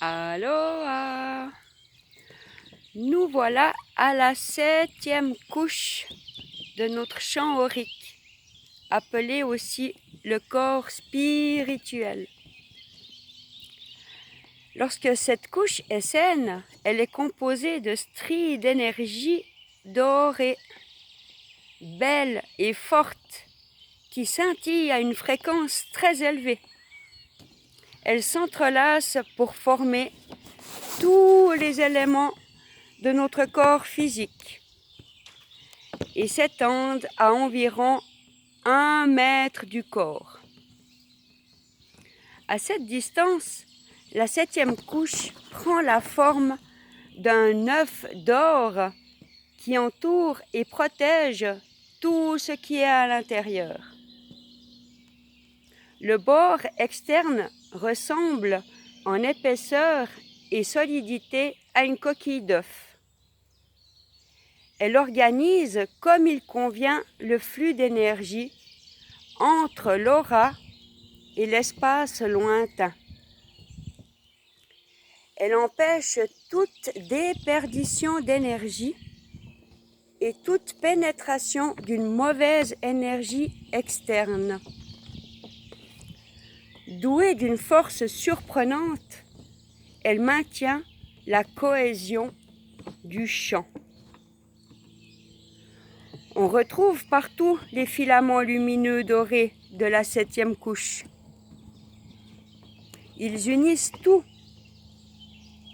Aloha! Nous voilà à la 7e couche de notre champ aurique, appelé aussi le corps spirituel. Lorsque cette couche est saine, elle est composée de stries d'énergie dorée, belles et fortes, qui scintillent à une fréquence très élevée. Elles s'entrelacent pour former tous les éléments de notre corps physique et s'étendent à environ 1 mètre du corps. À cette distance, la 7e couche prend la forme d'un œuf d'or qui entoure et protège tout ce qui est à l'intérieur. Le bord externe ressemble en épaisseur et solidité à une coquille d'œuf. Elle organise comme il convient le flux d'énergie entre l'aura et l'espace lointain. Elle empêche toute déperdition d'énergie et toute pénétration d'une mauvaise énergie externe. Douée d'une force surprenante, elle maintient la cohésion du champ. On retrouve partout les filaments lumineux dorés de la 7e couche. Ils unissent tout,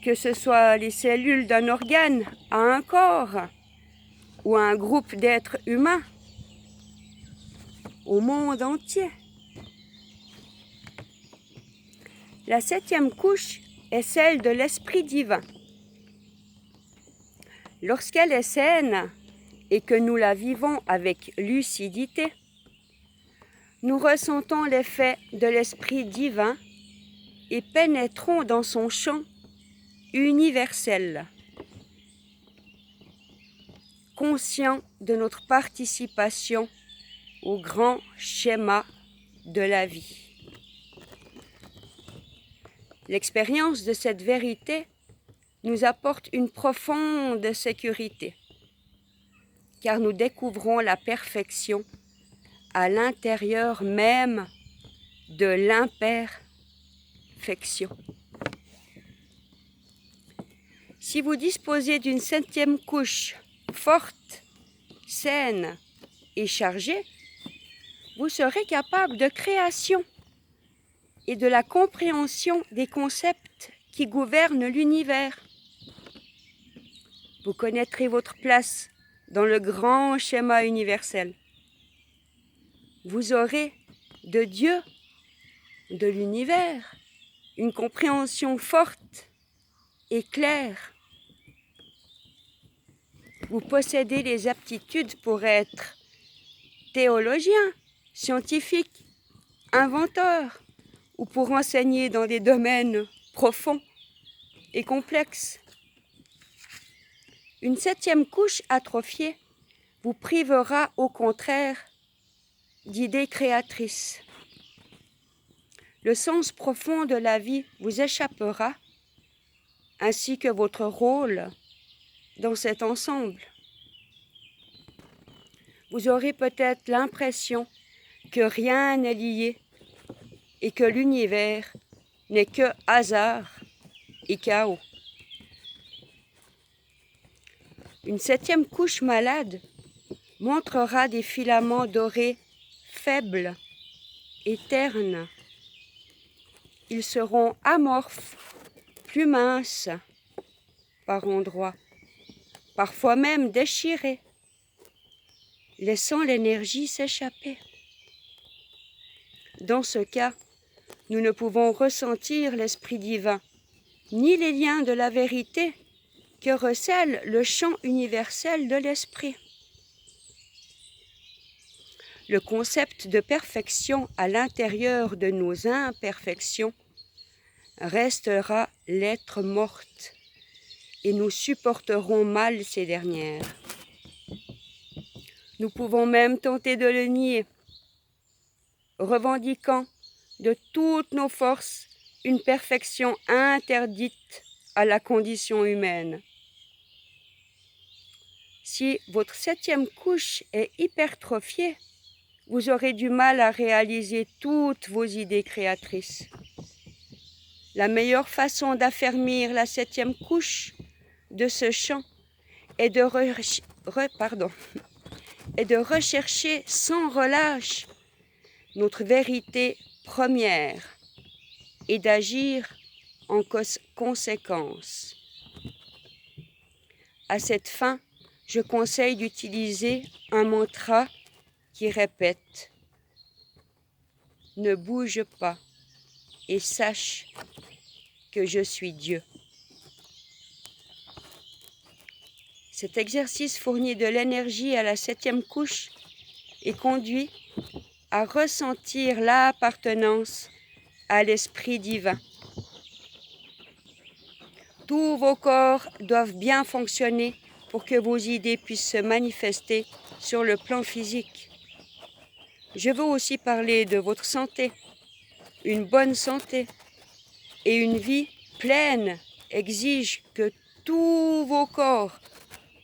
que ce soit les cellules d'un organe à un corps ou à un groupe d'êtres humains, au monde entier. La 7e couche est celle de l'esprit divin. Lorsqu'elle est saine et que nous la vivons avec lucidité, nous ressentons l'effet de l'esprit divin et pénétrons dans son champ universel, conscient de notre participation au grand schéma de la vie. L'expérience de cette vérité nous apporte une profonde sécurité, car nous découvrons la perfection à l'intérieur même de l'imperfection. Si vous disposez d'une 7e couche forte, saine et chargée, vous serez capable de création et de la compréhension des concepts qui gouvernent l'univers. Vous connaîtrez votre place dans le grand schéma universel. Vous aurez de Dieu, de l'univers, une compréhension forte et claire. Vous possédez les aptitudes pour être théologien, scientifique, inventeur, ou pour enseigner dans des domaines profonds et complexes. Une 7e couche atrophiée vous privera au contraire d'idées créatrices. Le sens profond de la vie vous échappera, ainsi que votre rôle dans cet ensemble. Vous aurez peut-être l'impression que rien n'est lié et que l'univers n'est que hasard et chaos. Une 7e couche malade montrera des filaments dorés faibles et ternes. Ils seront amorphes, plus minces par endroits, parfois même déchirés, laissant l'énergie s'échapper. Dans ce cas, nous ne pouvons ressentir l'esprit divin, ni les liens de la vérité que recèle le champ universel de l'esprit. Le concept de perfection à l'intérieur de nos imperfections restera lettre morte et nous supporterons mal ces dernières. Nous pouvons même tenter de le nier, revendiquant de toutes nos forces une perfection interdite à la condition humaine. Si votre 7e couche est hypertrophiée, vous aurez du mal à réaliser toutes vos idées créatrices. La meilleure façon d'affermir la 7e couche de ce champ est de rechercher sans relâche notre vérité première et d'agir en conséquence. À cette fin, je conseille d'utiliser un mantra qui répète « Ne bouge pas et sache que je suis Dieu ». Cet exercice fournit de l'énergie à la 7e couche et conduit à ressentir l'appartenance à l'Esprit divin. Tous vos corps doivent bien fonctionner pour que vos idées puissent se manifester sur le plan physique. Je veux aussi parler de votre santé. Une bonne santé et une vie pleine exigent que tous vos corps,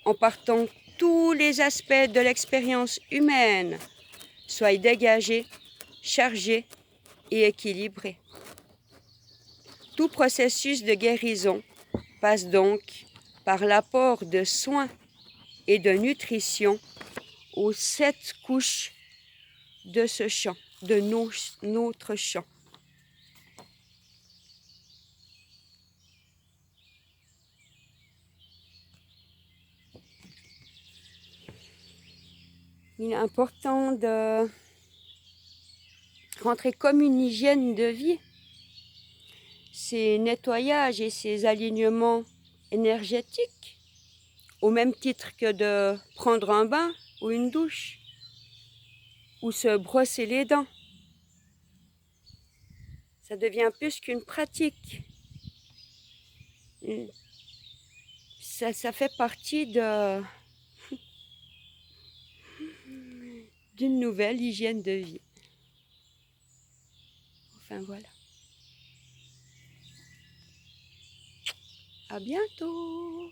en partant tous les aspects de l'expérience humaine, soient dégagés, chargés et équilibrés. Tout processus de guérison passe donc par l'apport de soins et de nutrition aux 7 couches de ce champ, de notre champ. Il est important de rentrer comme une hygiène de vie, ces nettoyages et ces alignements énergétiques, au même titre que de prendre un bain ou une douche, ou se brosser les dents. Ça devient plus qu'une pratique. Ça fait partie d'une nouvelle hygiène de vie. Enfin voilà. À bientôt.